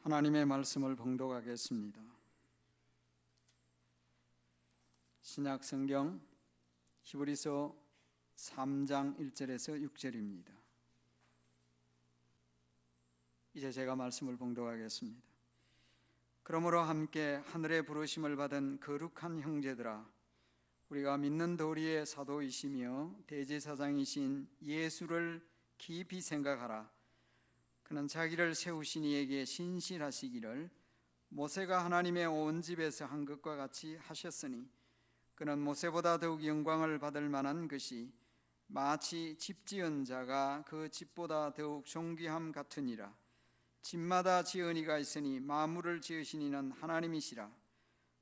하나님의 말씀을 봉독하겠습니다. 신약 성경 히브리서 3장 1절에서 6절입니다. 이제 제가 말씀을 봉독하겠습니다. 그러므로 함께 하늘의 부르심을 받은 거룩한 형제들아, 우리가 믿는 도리의 사도이시며 대제사장이신 예수를 깊이 생각하라. 그는 자기를 세우신 이에게 신실하시기를 모세가 하나님의 온 집에서 한 것과 같이 하셨으니, 그는 모세보다 더욱 영광을 받을 만한 것이 마치 집 지은 자가 그 집보다 더욱 존귀함 같으니라. 집마다 지은이가 있으니 만물을 지으신 이는 하나님이시라.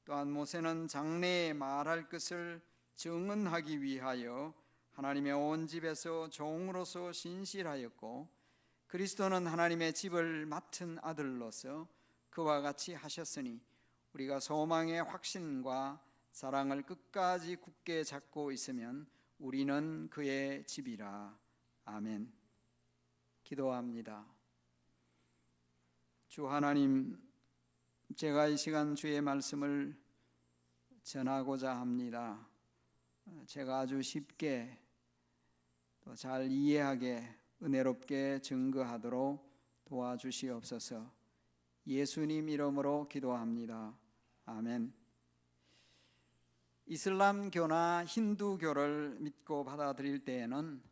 또한 모세는 장래에 말할 것을 증언하기 위하여 하나님의 온 집에서 종으로서 신실하였고, 그리스도는 하나님의 집을 맡은 아들로서 그와 같이 하셨으니, 우리가 소망의 확신과 사랑을 끝까지 굳게 잡고 있으면 우리는 그의 집이라. 아멘. 기도합니다. 주 하나님, 제가 이 시간 주의 말씀을 전하고자 합니다. 제가 아주 쉽게 또 잘 이해하게 은혜롭게 증거하도록 도와주시옵소서. 예수님 이름으로 기도합니다. 아멘. 이슬람교나 힌두교를 믿고 받아들일 때에는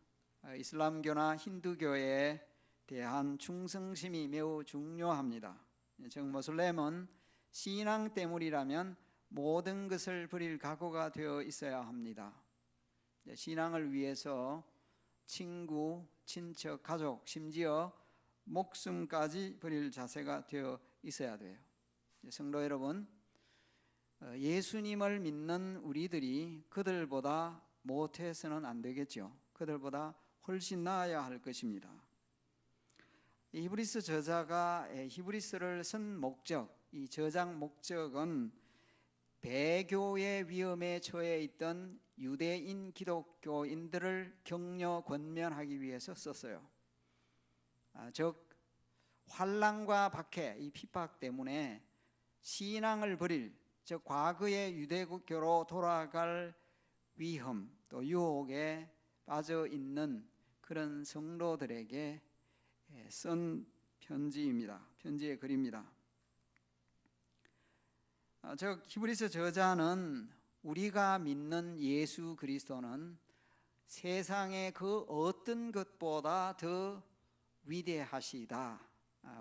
이슬람교나 힌두교에 대한 충성심이 매우 중요합니다. 즉 모슬렘은 신앙 때문이라면 모든 것을 버릴 각오가 되어 있어야 합니다. 신앙을 위해서 친구, 친척, 가족, 심지어 목숨까지 버릴 자세가 되어 있어야 돼요. 성도 여러분, 예수님을 믿는 우리들이 그들보다 못해서는 안 되겠죠. 그들보다 훨씬 나아야 할 것입니다. 히브리서 저자가 히브리서를 쓴 목적, 이 저장 목적은 배교의 위험에 처해 있던 유대인 기독교인들을 격려 권면하기 위해서 썼어요. 즉 환난과 박해, 이 핍박 때문에 신앙을 버릴, 즉 과거의 유대교로 돌아갈 위험 또 유혹에 빠져 있는 그런 성도들에게 쓴 편지입니다. 편지의 글입니다. 즉 히브리서 저자는 우리가 믿는 예수 그리스도는 세상의 그 어떤 것보다 더 위대하시다.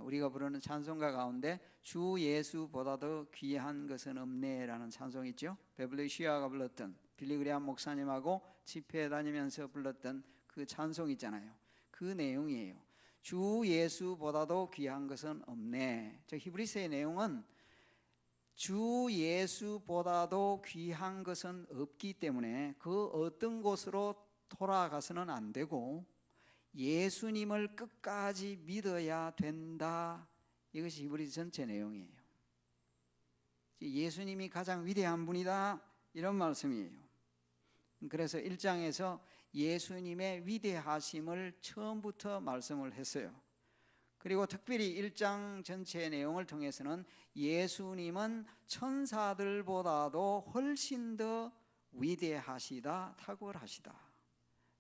우리가 부르는 찬송가 가운데 주 예수보다도 귀한 것은 없네라는 찬송이 있죠. 베블리 시아가 불렀던, 빌리그레암 목사님하고 집회 다니면서 불렀던 그 찬송 있잖아요. 그 내용이에요. 주 예수보다도 귀한 것은 없네. 즉 히브리서의 내용은 주 예수보다도 귀한 것은 없기 때문에 그 어떤 곳으로 돌아가서는 안 되고 예수님을 끝까지 믿어야 된다. 이것이 히브리서 전체 내용이에요. 예수님이 가장 위대한 분이다, 이런 말씀이에요. 그래서 1장에서 예수님의 위대하심을 처음부터 말씀을 했어요. 그리고 특별히 1장 전체의 내용을 통해서는 예수님은 천사들보다도 훨씬 더 위대하시다, 탁월하시다.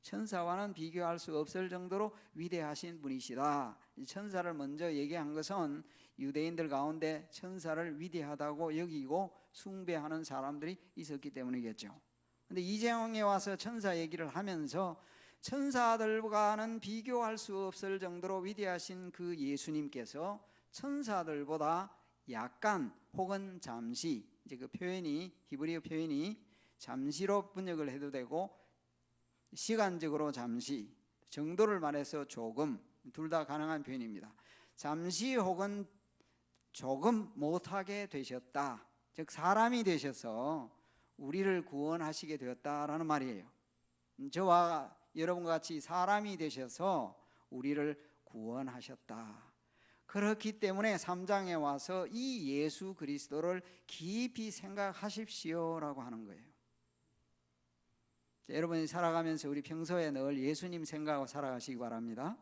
천사와는 비교할 수 없을 정도로 위대하신 분이시다. 천사를 먼저 얘기한 것은 유대인들 가운데 천사를 위대하다고 여기고 숭배하는 사람들이 있었기 때문이겠죠. 그런데 이장에 와서 천사 얘기를 하면서 천사들과는 비교할 수 없을 정도로 위대하신 그 예수님께서 천사들보다 약간 혹은 잠시, 이제 그 표현이, 히브리어 표현이 잠시로 번역을 해도 되고 시간적으로 잠시, 정도를 말해서 조금, 둘 다 가능한 표현입니다. 잠시 혹은 조금 못하게 되셨다. 즉 사람이 되셔서 우리를 구원하시게 되었다라는 말이에요. 저와 여러분과 같이 사람이 되셔서 우리를 구원하셨다. 그렇기 때문에 3장에 와서 이 예수 그리스도를 깊이 생각하십시오라고 하는 거예요. 여러분이 살아가면서 우리 평소에 늘 예수님 생각하고 살아가시기 바랍니다.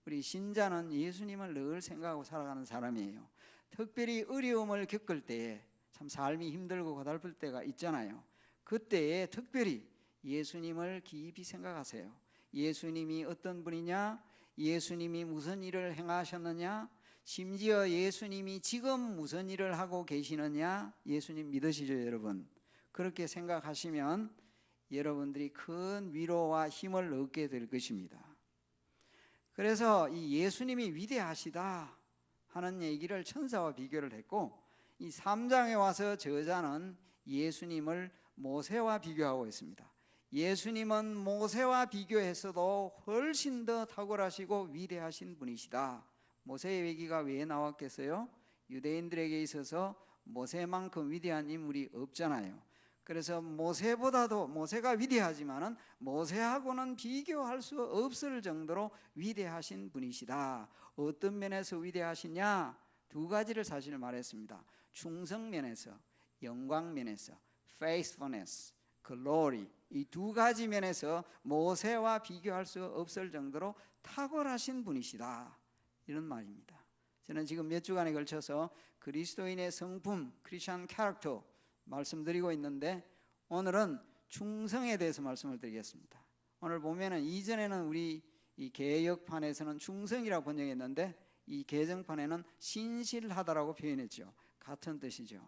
우리 신자는 예수님을 늘 생각하고 살아가는 사람이에요. 특별히 어려움을 겪을 때에 참 삶이 힘들고 고달플 때가 있잖아요. 그때에 특별히 예수님을 깊이 생각하세요. 예수님이 어떤 분이냐? 예수님이 무슨 일을 행하셨느냐? 심지어 예수님이 지금 무슨 일을 하고 계시느냐? 예수님 믿으시죠, 여러분? 그렇게 생각하시면 여러분들이 큰 위로와 힘을 얻게 될 것입니다. 그래서 이 예수님이 위대하시다 하는 얘기를 천사와 비교를 했고, 이 3장에 와서 저자는 예수님을 모세와 비교하고 있습니다. 예수님은 모세와 비교했어도 훨씬 더 탁월하시고 위대하신 분이시다. 모세의 얘기가 왜 나왔겠어요? 유대인들에게 있어서 모세만큼 위대한 인물이 없잖아요. 그래서 모세가 위대하지만은 모세하고는 비교할 수 없을 정도로 위대하신 분이시다. 어떤 면에서 위대하시냐? 두 가지를 사실 말했습니다. 충성 면에서, 영광 면에서, faithfulness, glory, 이 두 가지 면에서 모세와 비교할 수 없을 정도로 탁월하신 분이시다, 이런 말입니다. 저는 지금 몇 주간에 걸쳐서 그리스도인의 성품, 크리스천 캐릭터 말씀드리고 있는데, 오늘은 충성에 대해서 말씀을 드리겠습니다. 오늘 보면은 이전에는 우리 이 개역판에서는 충성이라고 번역했는데, 이 개정판에는 신실하다라고 표현했죠. 같은 뜻이죠.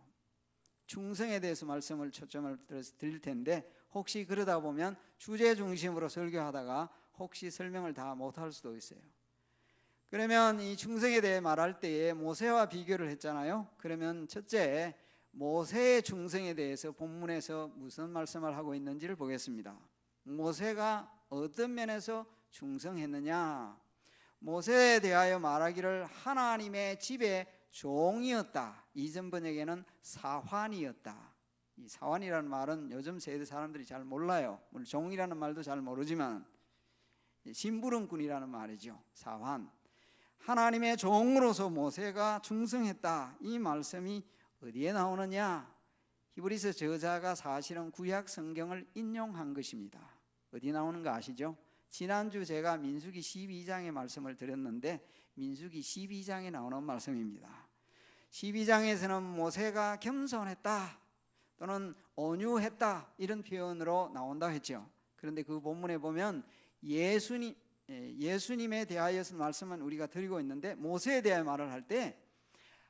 충성에 대해서 말씀을 초점을 드릴 텐데, 혹시 그러다 보면 주제 중심으로 설교하다가 혹시 설명을 다 못할 수도 있어요. 그러면 이 충성에 대해 말할 때에 모세와 비교를 했잖아요. 그러면 첫째, 모세의 충성에 대해서 본문에서 무슨 말씀을 하고 있는지를 보겠습니다. 모세가 어떤 면에서 충성했느냐? 모세에 대하여 말하기를 하나님의 집의 종이었다. 이전 번역에는 사환이었다. 이 사환이라는 말은 요즘 세대 사람들이 잘 몰라요. 물론 종이라는 말도 잘 모르지만 심부름꾼이라는 말이죠. 사환. 하나님의 종으로서 모세가 충성했다. 이 말씀이 어디에 나오느냐? 히브리서 저자가 사실은 구약 성경을 인용한 것입니다. 어디 나오는 거 아시죠? 지난주 제가 민수기 12장의 말씀을 드렸는데, 민수기 12장에 나오는 말씀입니다. 12장에서는 모세가 겸손했다 또는 온유했다 이런 표현으로 나온다고 했죠. 그런데 그 본문에 보면 예수님에 대하여서 말씀은 우리가 드리고 있는데, 모세에 대해 말을 할 때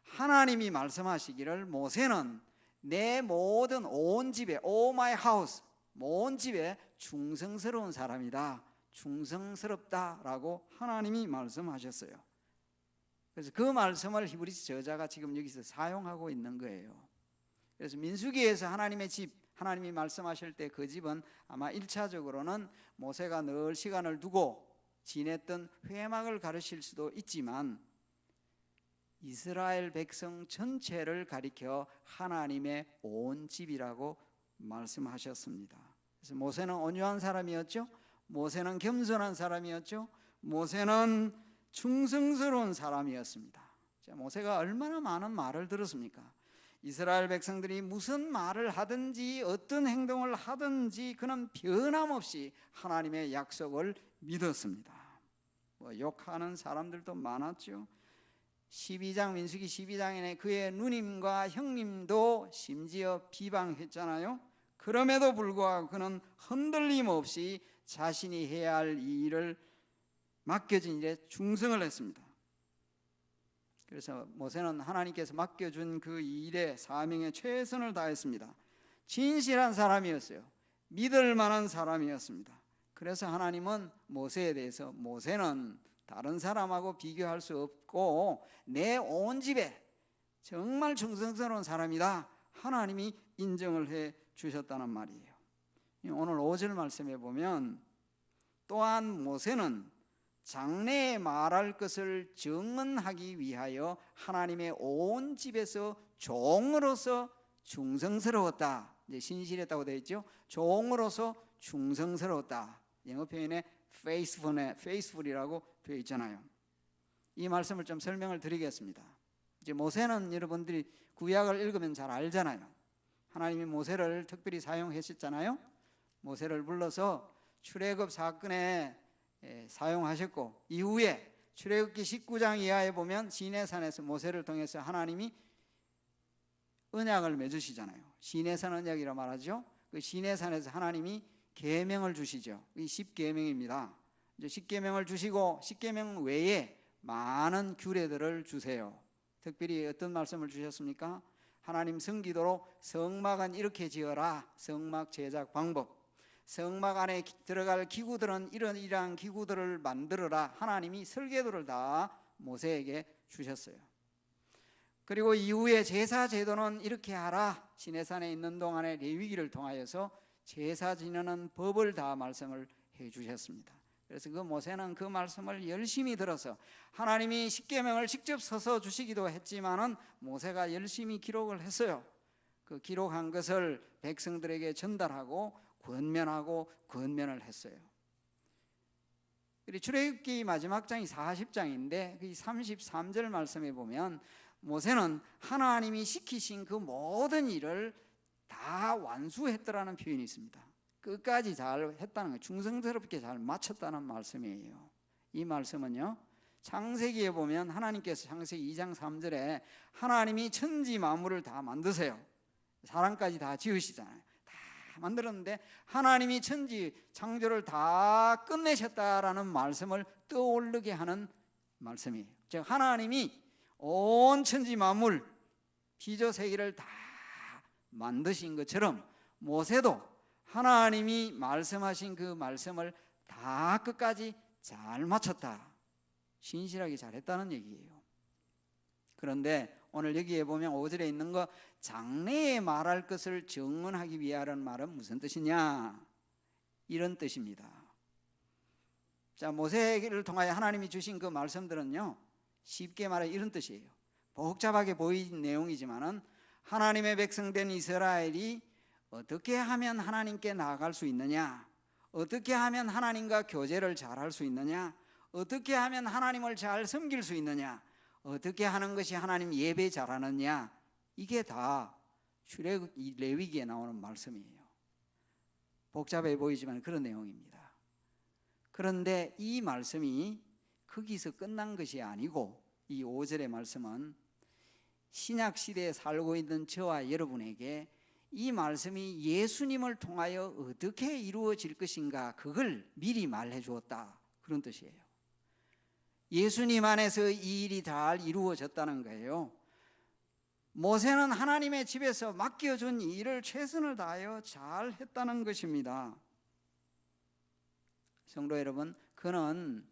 하나님이 말씀하시기를 모세는 내 모든 온 집에, all my house, 온 집에 충성스러운 사람이다, 충성스럽다라고 하나님이 말씀하셨어요. 그래서 그 말씀을 히브리서 저자가 지금 여기서 사용하고 있는 거예요. 그래서 민수기에서 하나님의 집, 하나님이 말씀하실 때 그 집은 아마 1차적으로는 모세가 늘 시간을 두고 지냈던 회막을 가르칠 수도 있지만, 이스라엘 백성 전체를 가리켜 하나님의 온 집이라고 말씀하셨습니다. 그래서 모세는 온유한 사람이었죠. 모세는 겸손한 사람이었죠. 모세는 충성스러운 사람이었습니다. 자, 모세가 얼마나 많은 말을 들었습니까? 이스라엘 백성들이 무슨 말을 하든지 어떤 행동을 하든지 그는 변함없이 하나님의 약속을 믿었습니다. 욕하는 사람들도 많았죠. 12장 민수기 12장에 그의 누님과 형님도 심지어 비방했잖아요. 그럼에도 불구하고 그는 흔들림 없이 자신이 해야 할 이 일을, 맡겨진 일에 충성을 했습니다. 그래서 모세는 하나님께서 맡겨준 그 일에 사명에 최선을 다했습니다. 진실한 사람이었어요. 믿을 만한 사람이었습니다. 그래서 하나님은 모세에 대해서 모세는 다른 사람하고 비교할 수 없고 내 온 집에 정말 충성스러운 사람이다, 하나님이 인정을 해 주셨다는 말이에요. 오늘 5절 말씀에 보면, 또한 모세는 장래에 말할 것을 증언하기 위하여 하나님의 온 집에서 종으로서 충성스러웠다. 이제 신실했다고 되어 있죠. 종으로서 충성스러웠다. 영어 표현에 faithful이라고 되어 있잖아요. 이 말씀을 좀 설명을 드리겠습니다. 이제 모세는 여러분들이 구약을 읽으면 잘 알잖아요. 하나님이 모세를 특별히 사용하셨잖아요. 모세를 불러서 출애굽 사건에 사용하셨고, 이후에 출애굽기 19장 이하에 보면 시내산에서 모세를 통해서 하나님이 언약을 맺으시잖아요. 시내산 언약이라 말하죠. 그 시내산에서 하나님이 계명을 주시죠. 이 10계명입니다. 이제 10계명을 주시고 10계명 외에 많은 규례들을 주세요. 특별히 어떤 말씀을 주셨습니까? 하나님 성기도로 성막은 이렇게 지어라. 성막 제작 방법. 성막 안에 들어갈 기구들은 이러한 기구들을 만들어라. 하나님이 설계도를 다 모세에게 주셨어요. 그리고 이후에 제사 제도는 이렇게 하라. 시내산에 있는 동안에 레위기를 통하여서 제사 지내는 법을 다 말씀을 해 주셨습니다. 그래서 그 모세는 그 말씀을 열심히 들어서 하나님이 십계명을 직접 써서 주시기도 했지만은 모세가 열심히 기록을 했어요. 그 기록한 것을 백성들에게 전달하고 권면을 했어요. 그리고 출애굽기 마지막 장이 40장인데 그 33절 말씀에 보면 모세는 하나님이 시키신 그 모든 일을 다 완수했더라는 표현이 있습니다. 끝까지 잘 했다는 거예요. 충성스럽게 잘 마쳤다는 말씀이에요. 이 말씀은요, 창세기에 보면 하나님께서 창세기 2장 3절에 하나님이 천지 만물을 다 만드세요. 사람까지 다 지으시잖아요. 다 만들었는데 하나님이 천지 창조를 다 끝내셨다라는 말씀을 떠올리게 하는 말씀이에요. 즉 하나님이 온 천지 만물 피조세계를 다 만드신 것처럼 모세도 하나님이 말씀하신 그 말씀을 다 끝까지 잘 마쳤다. 신실하게 잘했다는 얘기예요. 그런데 오늘 여기에 보면 5절에 있는 거 장래에 말할 것을 증언하기 위하라는 말은 무슨 뜻이냐? 이런 뜻입니다. 자, 모세를 통하여 하나님이 주신 그 말씀들은요, 쉽게 말해 이런 뜻이에요. 복잡하게 보이는 내용이지만은 하나님의 백성된 이스라엘이 어떻게 하면 하나님께 나아갈 수 있느냐, 어떻게 하면 하나님과 교제를 잘할 수 있느냐, 어떻게 하면 하나님을 잘 섬길 수 있느냐, 어떻게 하는 것이 하나님 예배 잘하느냐, 이게 다 출애굽기 레위기에 나오는 말씀이에요. 복잡해 보이지만 그런 내용입니다. 그런데 이 말씀이 거기서 끝난 것이 아니고 이 5절의 말씀은 신약 시대에 살고 있는 저와 여러분에게 이 말씀이 예수님을 통하여 어떻게 이루어질 것인가 그걸 미리 말해 주었다, 그런 뜻이에요. 예수님 안에서 이 일이 잘 이루어졌다는 거예요. 모세는 하나님의 집에서 맡겨준 일을 최선을 다하여 잘 했다는 것입니다. 성도 여러분, 그는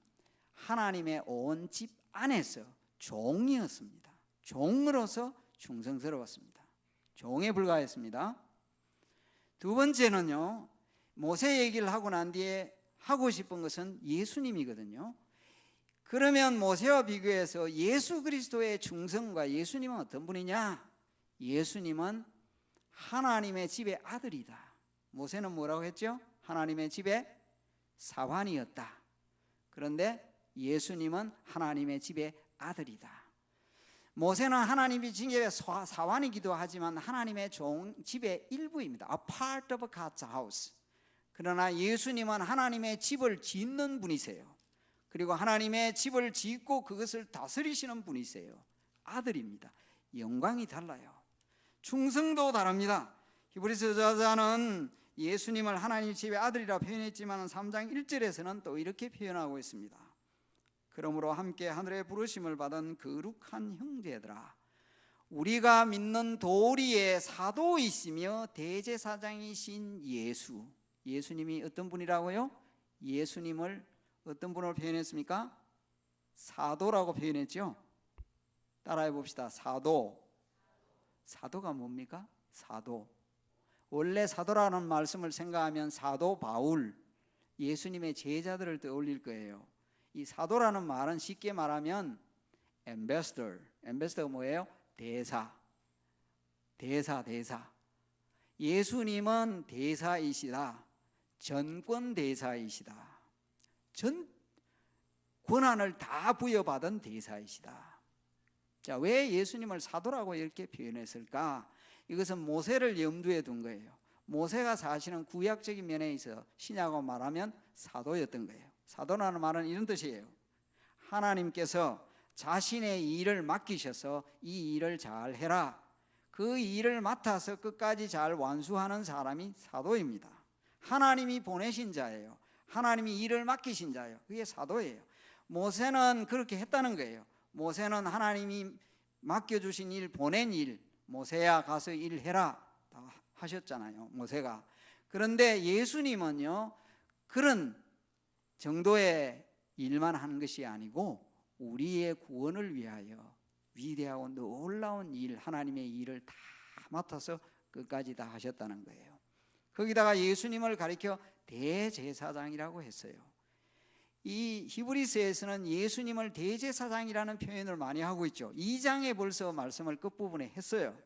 하나님의 온 집 안에서 종이었습니다. 종으로서 충성스러웠습니다. 종에 불과했습니다. 두 번째는요, 모세 얘기를 하고 난 뒤에 하고 싶은 것은 예수님이거든요. 그러면 모세와 비교해서 예수 그리스도의 충성과 예수님은 어떤 분이냐? 예수님은 하나님의 집의 아들이다. 모세는 뭐라고 했죠? 하나님의 집의 사환이었다. 그런데 예수님은 하나님의 집의 아들이다. 모세는 하나님의 집의 사환이기도 하지만 하나님의 집의 일부입니다. A part of God's house. 그러나 예수님은 하나님의 집을 짓는 분이세요. 그리고 하나님의 집을 짓고 그것을 다스리시는 분이세요. 아들입니다. 영광이 달라요. 충성도 다릅니다. 히브리서 저자는 예수님을 하나님 집의 아들이라 표현했지만 3장 1절에서는 또 이렇게 표현하고 있습니다. 그러므로 함께 하늘의 부르심을 받은 거룩한 형제들아, 우리가 믿는 도리의 사도이시며 대제사장이신 예수. 예수님이 어떤 분이라고요? 예수님을 어떤 분으로 표현했습니까? 사도라고 표현했죠. 따라해 봅시다. 사도. 사도가 뭡니까? 사도. 원래 사도라는 말씀을 생각하면 사도 바울, 예수님의 제자들을 떠올릴 거예요. 이 사도라는 말은 쉽게 말하면 ambassador. ambassador가 뭐예요? 대사. 대사. 예수님은 대사이시다. 전권 대사이시다. 전 권한을 다 부여받은 대사이시다. 자, 왜 예수님을 사도라고 이렇게 표현했을까? 이것은 모세를 염두에 둔 거예요. 모세가 사실은 구약적인 면에 있어 신약으로 말하면 사도였던 거예요. 사도라는 말은 이런 뜻이에요. 하나님께서 자신의 일을 맡기셔서 이 일을 잘 해라. 그 일을 맡아서 끝까지 잘 완수하는 사람이 사도입니다. 하나님이 보내신 자예요. 하나님이 일을 맡기신 자예요. 그게 사도예요. 모세는 그렇게 했다는 거예요. 모세는 하나님이 맡겨주신 일, 보낸 일, 모세야 가서 일해라 다 하셨잖아요, 모세가. 그런데 예수님은요, 그런 정도의 일만 하는 것이 아니고 우리의 구원을 위하여 위대하고 놀라운 일, 하나님의 일을 다 맡아서 끝까지 다 하셨다는 거예요. 거기다가 예수님을 가리켜 대제사장이라고 했어요. 이 히브리서에서는 예수님을 대제사장이라는 표현을 많이 하고 있죠. 2장에 벌써 말씀을 끝부분에 했어요.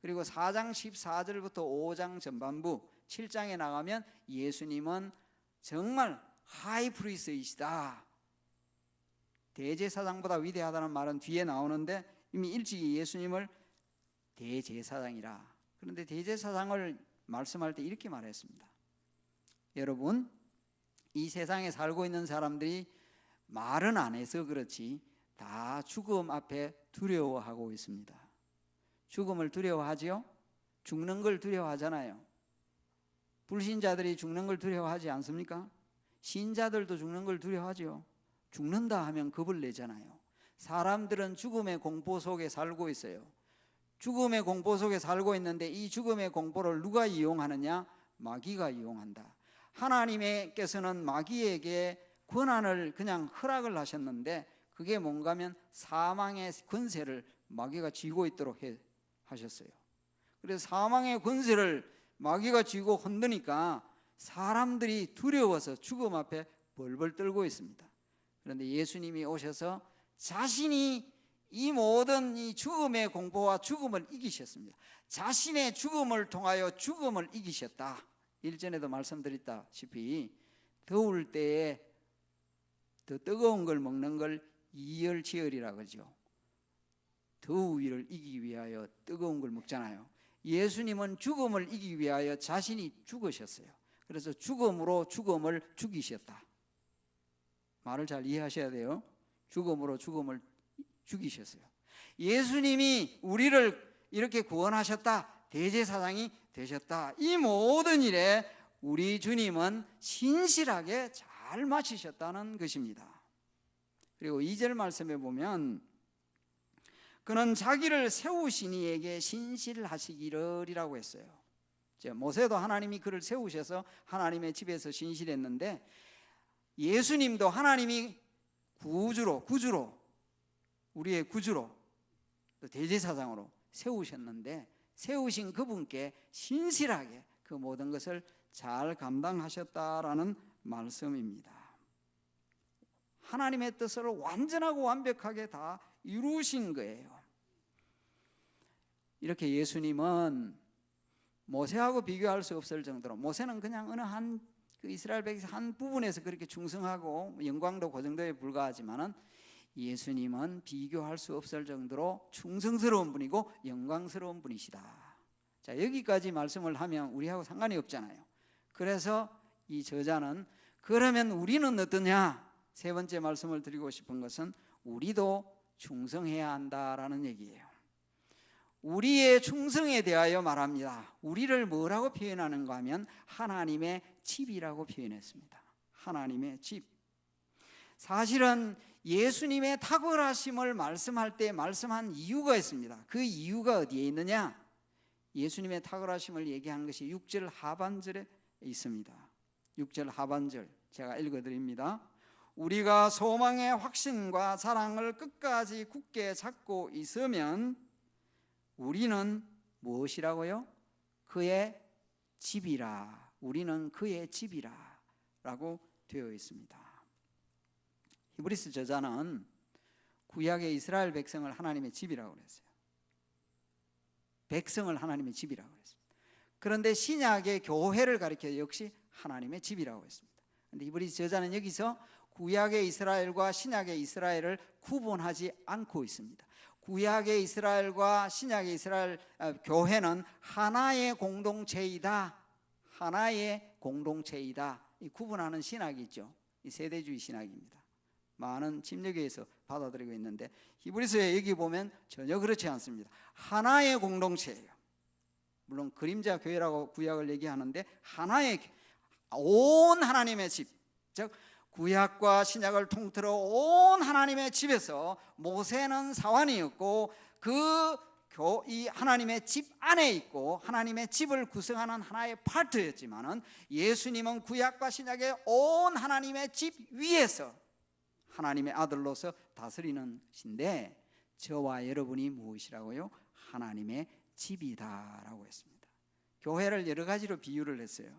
그리고 4장 14절부터 5장 전반부 7장에 나가면 예수님은 정말 하이프리스트이시다, 대제사장보다 위대하다는 말은 뒤에 나오는데 이미 일찍이 예수님을 대제사장이라. 그런데 대제사장을 말씀할 때 이렇게 말했습니다. 여러분, 이 세상에 살고 있는 사람들이 말은 안 해서 그렇지 다 죽음 앞에 두려워하고 있습니다. 죽음을 두려워하지요? 죽는 걸 두려워하잖아요. 불신자들이 죽는 걸 두려워하지 않습니까? 신자들도 죽는 걸 두려워하죠. 죽는다 하면 겁을 내잖아요. 사람들은 죽음의 공포 속에 살고 있어요. 죽음의 공포 속에 살고 있는데 이 죽음의 공포를 누가 이용하느냐? 마귀가 이용한다. 하나님께서는 마귀에게 권한을 그냥 허락을 하셨는데 그게 뭔가 하면 사망의 권세를 마귀가 쥐고 있도록 하셨어요. 그래서 사망의 권세를 마귀가 쥐고 흔드니까 사람들이 두려워서 죽음 앞에 벌벌 떨고 있습니다. 그런데 예수님이 오셔서 자신이 이 모든 이 죽음의 공포와 죽음을 이기셨습니다. 자신의 죽음을 통하여 죽음을 이기셨다. 일전에도 말씀드렸다시피 더울 때에 더 뜨거운 걸 먹는 걸 이열치열이라 그러죠. 더위를 이기기 위하여 뜨거운 걸 먹잖아요. 예수님은 죽음을 이기기 위하여 자신이 죽으셨어요. 그래서 죽음으로 죽음을 죽이셨다. 말을 잘 이해하셔야 돼요. 죽음으로 죽음을 죽이셨어요. 예수님이 우리를 이렇게 구원하셨다, 대제사장이 되셨다. 이 모든 일에 우리 주님은 신실하게 잘 마치셨다는 것입니다. 그리고 2절 말씀에 보면 그는 자기를 세우신 이에게 신실하시기를이라고 했어요. 모세도 하나님이 그를 세우셔서 하나님의 집에서 신실했는데 예수님도 하나님이 구주로 우리의 구주로 또 대제사장으로 세우셨는데 세우신 그분께 신실하게 그 모든 것을 잘 감당하셨다라는 말씀입니다. 하나님의 뜻을 완전하고 완벽하게 다 이루신 거예요. 이렇게 예수님은 모세하고 비교할 수 없을 정도로, 모세는 그냥 어느 한 이스라엘 백성 한 부분에서 그렇게 충성하고 영광도 그 정도에 불과하지만은 예수님은 비교할 수 없을 정도로 충성스러운 분이고 영광스러운 분이시다. 자, 여기까지 말씀을 하면 우리하고 상관이 없잖아요. 그래서 이 저자는 그러면 우리는 어떠냐? 세 번째 말씀을 드리고 싶은 것은 우리도 충성해야 한다라는 얘기예요. 우리의 충성에 대하여 말합니다. 우리를 뭐라고 표현하는가 하면 하나님의 집이라고 표현했습니다. 하나님의 집. 사실은 예수님의 탁월하심을 말씀할 때 말씀한 이유가 있습니다. 그 이유가 어디에 있느냐? 예수님의 탁월하심을 얘기한 것이 6절 하반절에 있습니다. 6절 하반절 제가 읽어드립니다. 우리가 소망의 확신과 사랑을 끝까지 굳게 잡고 있으면 우리는 무엇이라고요? 그의 집이라. 우리는 그의 집이라 라고 되어 있습니다. 히브리서 저자는 구약의 이스라엘 백성을 하나님의 집이라고 그랬어요. 백성을 하나님의 집이라고 그랬습니다. 그런데 신약의 교회를 가리켜 역시 하나님의 집이라고 했습니다. 그런데 히브리서 저자는 여기서 구약의 이스라엘과 신약의 이스라엘을 구분하지 않고 있습니다. 구약의 이스라엘과 신약의 이스라엘 교회는 하나의 공동체이다. 하나의 공동체이다. 이 구분하는 신학이 있죠. 이 세대주의 신학입니다. 많은 침례교에서 받아들이고 있는데 히브리서에 여기 보면 전혀 그렇지 않습니다. 하나의 공동체예요. 물론 그림자 교회라고 구약을 얘기하는데 하나의 온 하나님의 집, 즉 구약과 신약을 통틀어 온 하나님의 집에서 모세는 사환이었고 이 하나님의 집 안에 있고 하나님의 집을 구성하는 하나의 파트였지만은 예수님은 구약과 신약의 온 하나님의 집 위에서 하나님의 아들로서 다스리는 신데 저와 여러분이 무엇이라고요? 하나님의 집이다라고 했습니다. 교회를 여러 가지로 비유를 했어요.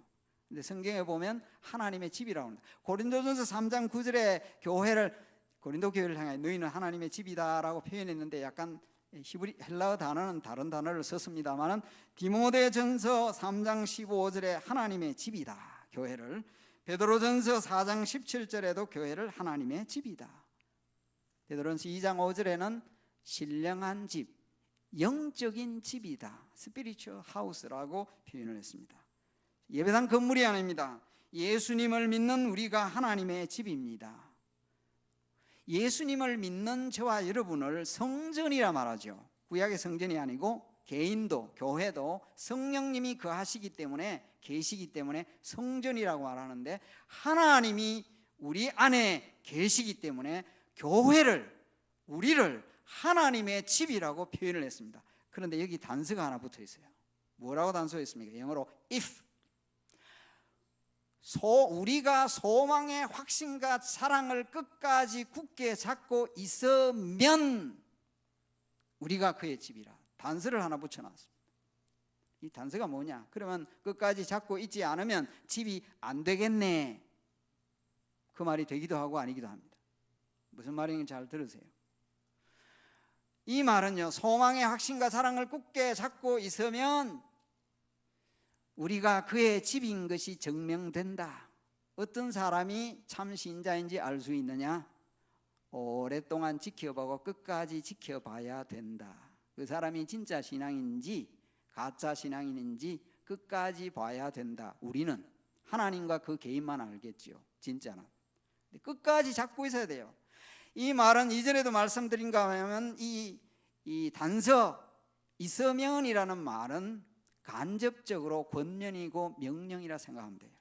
근데 성경에 보면 하나님의 집이라고 합니다. 고린도전서 3장 9절에 고린도 교회를 향해 너희는 하나님의 집이다라고 표현했는데 약간 헬라어 단어는 다른 단어를 썼습니다만은 디모데전서 3장 15절에 하나님의 집이다 교회를, 베드로전서 4장 17절에도 교회를 하나님의 집이다. 베드로전서 2장 5절에는 신령한 집, 영적인 집이다, 스피리추얼 하우스라고 표현을 했습니다. 예배당 건물이 아닙니다. 예수님을 믿는 우리가 하나님의 집입니다. 예수님을 믿는 저와 여러분을 성전이라 말하죠. 구약의 성전이 아니고 개인도 교회도 성령님이 거하시기 때문에 계시기 때문에 성전이라고 말하는데 하나님이 우리 안에 계시기 때문에 우리를 하나님의 집이라고 표현을 했습니다. 그런데 여기 단서가 하나 붙어 있어요. 뭐라고 단서했습니까? 영어로 if. 우리가 소망의 확신과 사랑을 끝까지 굳게 잡고 있으면 우리가 그의 집이라. 단서를 하나 붙여놨습니다. 이 단서가 뭐냐? 그러면 끝까지 잡고 있지 않으면 집이 안 되겠네, 그 말이 되기도 하고 아니기도 합니다. 무슨 말인지 잘 들으세요. 이 말은요, 소망의 확신과 사랑을 굳게 잡고 있으면 우리가 그의 집인 것이 증명된다. 어떤 사람이 참 신자인지 알 수 있느냐? 오랫동안 지켜보고 끝까지 지켜봐야 된다. 그 사람이 진짜 신앙인지 가짜 신앙인인지 끝까지 봐야 된다. 우리는 하나님과 그 개인만 알겠죠, 진짜는. 끝까지 잡고 있어야 돼요. 이 말은 이전에도 말씀드린가 하면 이 단서 있으면이라는 말은 간접적으로 권면이고 명령이라 생각하면 돼요.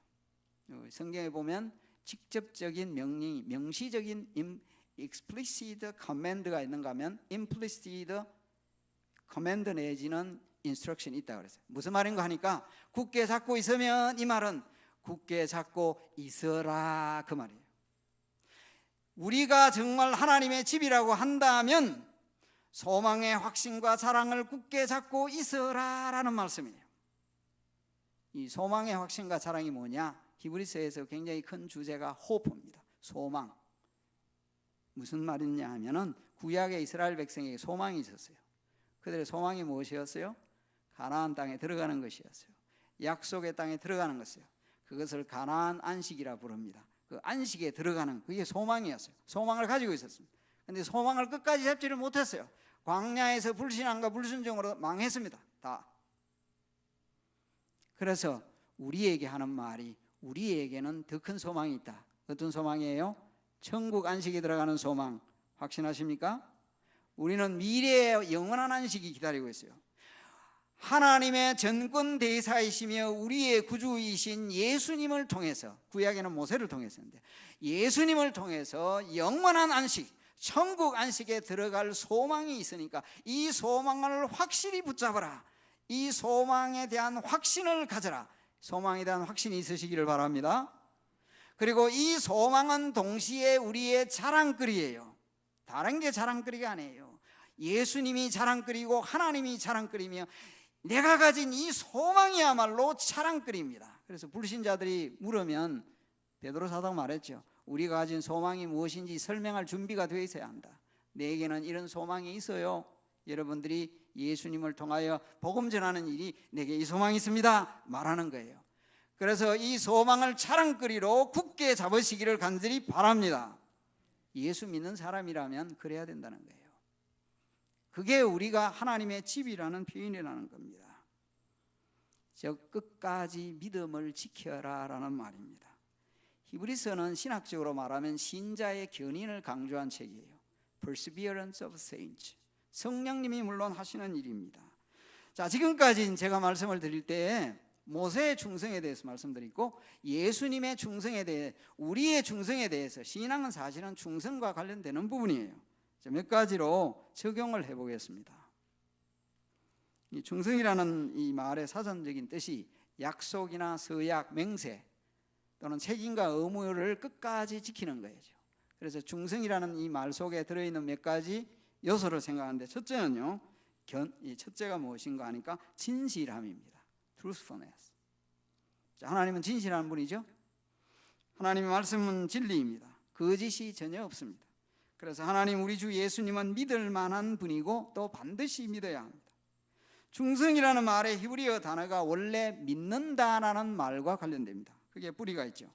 성경에 보면 직접적인 명령이, 명시적인 explicit command가 있는가 하면 implicit command 내지는 instruction이 있다고 그랬어요. 무슨 말인가 하니까 굳게 잡고 있으면, 이 말은 굳게 잡고 있어라 그 말이에요. 우리가 정말 하나님의 집이라고 한다면 소망의 확신과 사랑을 굳게 잡고 있어라 라는 말씀이에요. 이 소망의 확신과 사랑이 뭐냐? 히브리서에서 굉장히 큰 주제가 호프입니다. 소망. 무슨 말이냐 하면은 구약의 이스라엘 백성에게 소망이 있었어요. 그들의 소망이 무엇이었어요? 가나안 땅에 들어가는 것이었어요. 약속의 땅에 들어가는 것이요. 그것을 가나안 안식이라 부릅니다. 그 안식에 들어가는 그게 소망이었어요. 소망을 가지고 있었습니다. 그런데 소망을 끝까지 잡지를 못했어요. 광야에서 불신앙과 불순종으로 망했습니다. 다. 그래서 우리에게 하는 말이, 우리에게는 더 큰 소망이 있다. 어떤 소망이에요? 천국 안식에 들어가는 소망. 확신하십니까? 우리는 미래의 영원한 안식이 기다리고 있어요. 하나님의 전권 대사이시며 우리의 구주이신 예수님을 통해서, 구약에는 모세를 통했었는데 예수님을 통해서 영원한 안식, 천국 안식에 들어갈 소망이 있으니까 이 소망을 확실히 붙잡아라. 이 소망에 대한 확신을 가져라. 소망에 대한 확신이 있으시기를 바랍니다. 그리고 이 소망은 동시에 우리의 자랑거리예요. 다른 게 자랑거리가 아니에요. 예수님이 자랑거리고 하나님이 자랑거리며 내가 가진 이 소망이야말로 자랑거리입니다. 그래서 불신자들이 물으면 베드로 사도가 말했죠. 우리가 가진 소망이 무엇인지 설명할 준비가 되어 있어야 한다. 내게는 이런 소망이 있어요. 여러분들이 예수님을 통하여 복음 전하는 일이 내게 이 소망이 있습니다 말하는 거예요. 그래서 이 소망을 자랑거리로 굳게 잡으시기를 간절히 바랍니다. 예수 믿는 사람이라면 그래야 된다는 거예요. 그게 우리가 하나님의 집이라는 표현이라는 겁니다. 즉 끝까지 믿음을 지켜라 라는 말입니다. 히브리서는 신학적으로 말하면 신자의 견인을 강조한 책이에요. perseverance of saints. 성령님이 물론 하시는 일입니다. 자, 지금까지 제가 말씀을 드릴 때 모세의 충성에 대해서 말씀드리고 예수님의 충성에 대해, 우리의 충성에 대해서, 신앙은 사실은 충성과 관련되는 부분이에요. 몇 가지로 적용을 해보겠습니다. 이 충성이라는 이 말의 사전적인 뜻이 약속이나 서약, 맹세 또는 책임과 의무를 끝까지 지키는 거예요. 그래서 충성이라는 이 말 속에 들어있는 몇 가지 요소를 생각하는데, 첫째는요, 첫째가 무엇인가 하니까 진실함입니다. truthfulness. 자, 하나님은 진실한 분이죠. 하나님의 말씀은 진리입니다. 거짓이 전혀 없습니다. 그래서 하나님, 우리 주 예수님은 믿을 만한 분이고 또 반드시 믿어야 합니다. 충성이라는 말의 히브리어 단어가 원래 믿는다라는 말과 관련됩니다. 그게 뿌리가 있죠.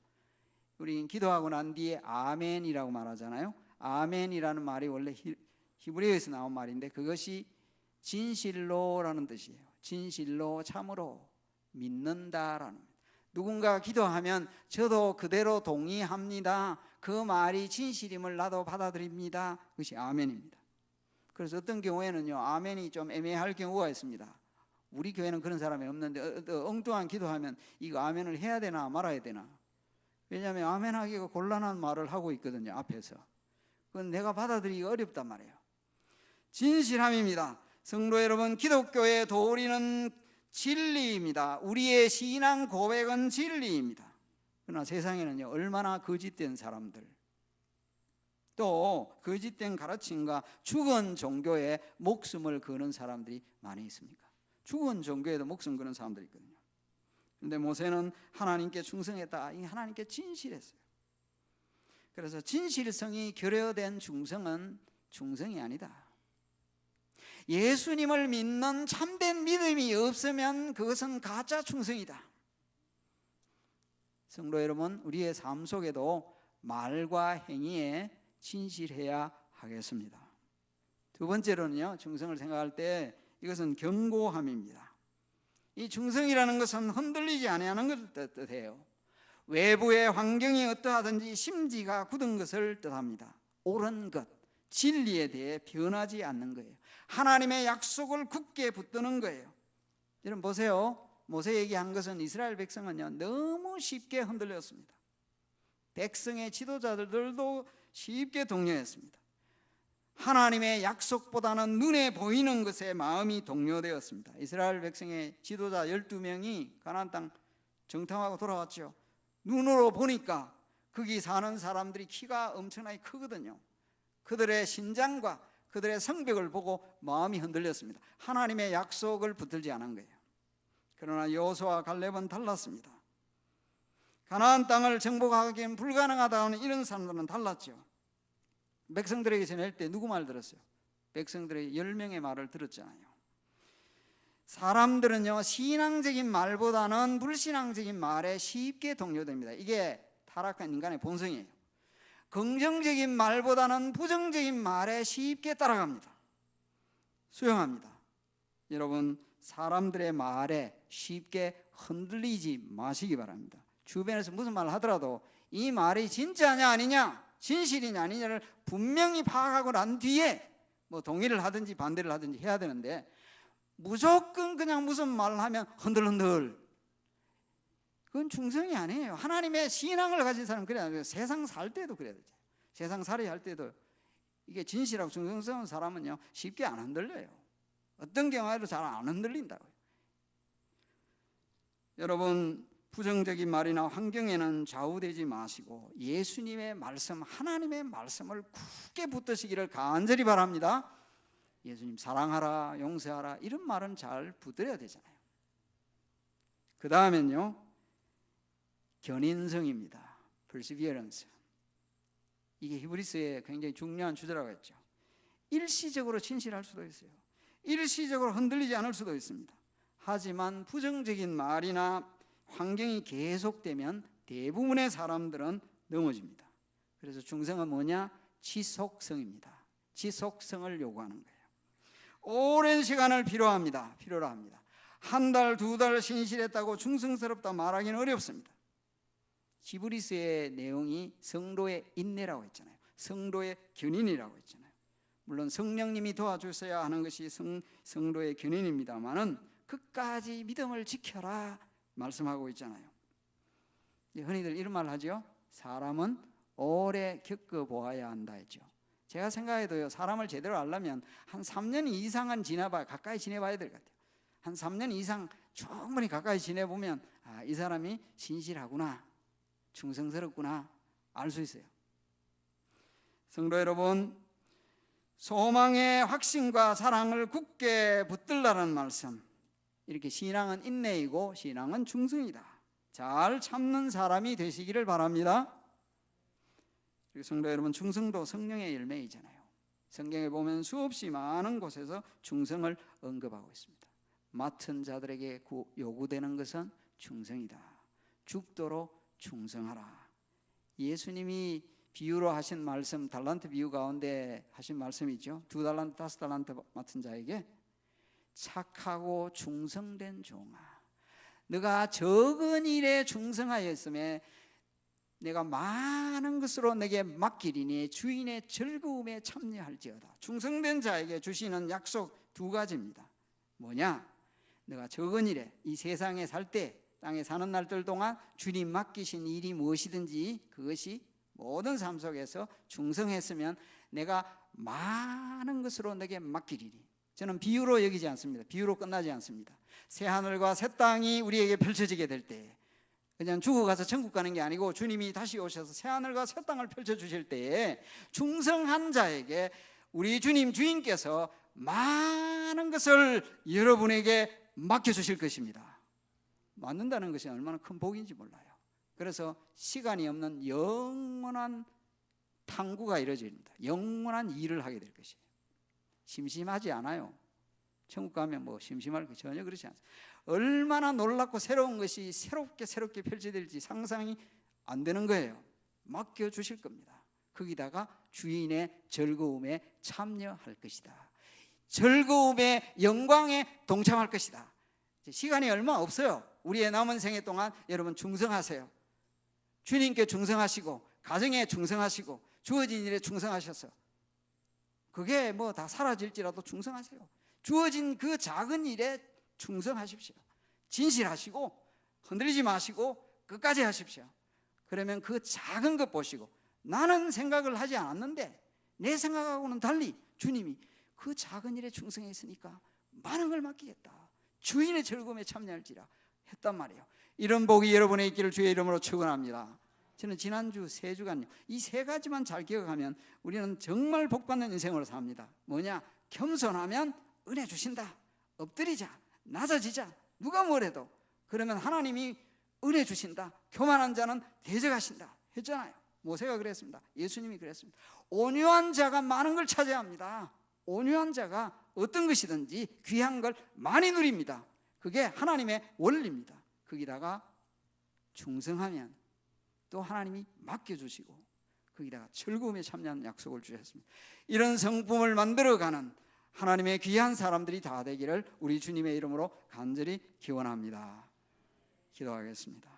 우리 기도하고 난 뒤에 아멘이라고 말하잖아요. 아멘이라는 말이 원래 히브리어에서 나온 말인데 그것이 진실로라는 뜻이에요. 진실로, 참으로 믿는다라는. 누군가 기도하면 저도 그대로 동의합니다, 그 말이 진실임을 나도 받아들입니다, 그것이 아멘입니다. 그래서 어떤 경우에는요, 아멘이 좀 애매할 경우가 있습니다. 우리 교회는 그런 사람이 없는데 엉뚱한 기도하면 이거 아멘을 해야 되나 말아야 되나. 왜냐하면 아멘하기가 곤란한 말을 하고 있거든요, 앞에서. 그건 내가 받아들이기 어렵단 말이에요. 진실함입니다. 성도 여러분, 기독교의 도리는 진리입니다. 우리의 신앙 고백은 진리입니다. 그러나 세상에는요, 얼마나 거짓된 사람들, 또 거짓된 가르침과 죽은 종교에 목숨을 거는 사람들이 많이 있습니까? 죽은 종교에도 목숨 거는 사람들이 있거든요. 그런데 모세는 하나님께 충성했다. 이 하나님께 진실했어요. 그래서 진실성이 결여된 충성은 충성이 아니다. 예수님을 믿는 참된 믿음이 없으면 그것은 가짜 충성이다. 성도 여러분, 우리의 삶 속에도 말과 행위에 진실해야 하겠습니다. 두 번째로는요, 충성을 생각할 때 이것은 견고함입니다. 이 충성이라는 것은 흔들리지 아니하는 것을 뜻해요. 외부의 환경이 어떠하든지 심지가 굳은 것을 뜻합니다. 옳은 것, 진리에 대해 변하지 않는 거예요. 하나님의 약속을 굳게 붙드는 거예요. 여러분 보세요. 모세 얘기한 것은 이스라엘 백성은요, 너무 쉽게 흔들렸습니다. 백성의 지도자들도 쉽게 동요했습니다. 하나님의 약속보다는 눈에 보이는 것에 마음이 동요되었습니다. 이스라엘 백성의 지도자 12명이 가나안 땅 정탐하고 돌아왔죠. 눈으로 보니까 거기 사는 사람들이 키가 엄청나게 크거든요. 그들의 신장과 그들의 성벽을 보고 마음이 흔들렸습니다. 하나님의 약속을 붙들지 않은 거예요. 그러나 여호수아와 갈렙은 달랐습니다. 가나안 땅을 정복하기는 불가능하다는 이런 사람들은 달랐죠. 백성들에게 전할 때 누구 말 들었어요? 백성들의 10명의 말을 들었잖아요. 사람들은요, 신앙적인 말보다는 불신앙적인 말에 쉽게 동요됩니다. 이게 타락한 인간의 본성이에요. 긍정적인 말보다는 부정적인 말에 쉽게 따라갑니다. 수용합니다. 여러분, 사람들의 말에 쉽게 흔들리지 마시기 바랍니다. 주변에서 무슨 말을 하더라도 이 말이 진짜냐 아니냐, 진실이냐 아니냐를 분명히 파악하고 난 뒤에 뭐 동의를 하든지 반대를 하든지 해야 되는데, 무조건 그냥 무슨 말을 하면 흔들흔들, 그건 충성이 아니에요. 하나님의 신앙을 가진 사람은 그래야 돼요. 세상 살 때도 그래야 되죠. 세상 살이 할 때도 이게 진실하고 충성스러운 사람은요, 쉽게 안 흔들려요. 어떤 경우에도 잘 안 흔들린다고요. 여러분, 부정적인 말이나 환경에는 좌우되지 마시고 예수님의 말씀, 하나님의 말씀을 굳게 붙드시기를 간절히 바랍니다. 예수님 사랑하라, 용서하라, 이런 말은 잘 붙들어야 되잖아요. 그 다음엔요, 견인성입니다. perseverance. 이게 히브리서에 굉장히 중요한 주제라고 했죠. 일시적으로 진실할 수도 있어요. 일시적으로 흔들리지 않을 수도 있습니다. 하지만 부정적인 말이나 환경이 계속되면 대부분의 사람들은 넘어집니다. 그래서 충성은 뭐냐? 지속성입니다. 지속성을 요구하는 거예요. 오랜 시간을 필요로 합니다. 한 달, 두 달 신실했다고 충성스럽다 말하기는 어렵습니다. 히브리서의 내용이 성도의 인내라고 했잖아요. 성도의 견인이라고 했잖아요. 물론 성령님이 도와주셔야 하는 것이 성도의 견인입니다만은 끝까지 믿음을 지켜라 말씀하고 있잖아요. 흔히들 이런 말 하죠. 사람은 오래 겪어보아야 한다 했죠. 제가 생각해도요, 사람을 제대로 알려면 한 3년 이상은 가까이 지내봐야 될 것 같아요. 한 3년 이상 충분히 가까이 지내보면 이 사람이 신실하구나, 충성스럽구나 알 수 있어요. 성도 여러분, 소망의 확신과 사랑을 굳게 붙들라는 말씀. 이렇게 신앙은 인내이고 신앙은 충성이다. 잘 참는 사람이 되시기를 바랍니다. 그리고 성도 여러분, 충성도 성령의 열매이잖아요. 성경에 보면 수없이 많은 곳에서 충성을 언급하고 있습니다. 맡은 자들에게 요구되는 것은 충성이다. 죽도록 충성하라. 예수님이 비유로 하신 말씀, 달란트 비유 가운데 하신 말씀이 있죠. 2달란트, 5달란트 맡은 자에게 착하고 충성된 종아, 너가 적은 일에 충성하였음에 내가 많은 것으로 내게 맡기리니 주인의 즐거움에 참여할지어다. 충성된 자에게 주시는 약속 2가지입니다. 뭐냐? 내가 적은 일에, 이 세상에 살 때, 땅에 사는 날들 동안 주님 맡기신 일이 무엇이든지 그것이 모든 삶 속에서 충성했으면 내가 많은 것으로 내게 맡기리니. 저는 비유로 여기지 않습니다. 비유로 끝나지 않습니다. 새 하늘과 새 땅이 우리에게 펼쳐지게 될 때, 그냥 죽어가서 천국 가는 게 아니고 주님이 다시 오셔서 새 하늘과 새 땅을 펼쳐주실 때에 충성한 자에게 우리 주님께서 많은 것을 여러분에게 맡겨주실 것입니다. 맡는다는 것이 얼마나 큰 복인지 몰라요. 그래서 시간이 없는 영원한 탐구가 이루어집니다. 영원한 일을 하게 될 것이에요. 심심하지 않아요. 천국 가면 뭐 심심할 거 전혀 그렇지 않습니다. 얼마나 놀랍고 새로운 것이 새롭게 펼쳐질지 상상이 안 되는 거예요. 맡겨주실 겁니다. 거기다가 주인의 즐거움에 참여할 것이다. 즐거움의 영광에 동참할 것이다. 시간이 얼마 없어요. 우리의 남은 생애 동안 여러분 충성하세요. 주님께 충성하시고 가정에 충성하시고 주어진 일에 충성하셔서 그게 뭐 다 사라질지라도 충성하세요. 주어진 그 작은 일에 충성하십시오. 진실하시고 흔들리지 마시고 끝까지 하십시오. 그러면 그 작은 것 보시고 나는 생각을 하지 않았는데 내 생각하고는 달리 주님이 그 작은 일에 충성했으니까 많은 걸 맡기겠다. 주인의 즐거움에 참여할지라 했단 말이에요. 이런 복이 여러분의 있기를 주의 이름으로 축원합니다. 저는 지난주 3주간요, 이 3가지만 잘 기억하면 우리는 정말 복받는 인생으로 삽니다. 뭐냐? 겸손하면 은혜 주신다. 엎드리자, 낮아지자, 누가 뭐래도 그러면 하나님이 은혜 주신다. 교만한 자는 대적하신다 했잖아요. 모세가 그랬습니다. 예수님이 그랬습니다. 온유한 자가 많은 걸 차지합니다. 온유한 자가 어떤 것이든지 귀한 걸 많이 누립니다. 그게 하나님의 원리입니다. 거기다가 충성하면 또 하나님이 맡겨주시고 거기다가 즐거움에 참여하는 약속을 주셨습니다. 이런 성품을 만들어가는 하나님의 귀한 사람들이 다 되기를 우리 주님의 이름으로 간절히 기원합니다. 기도하겠습니다.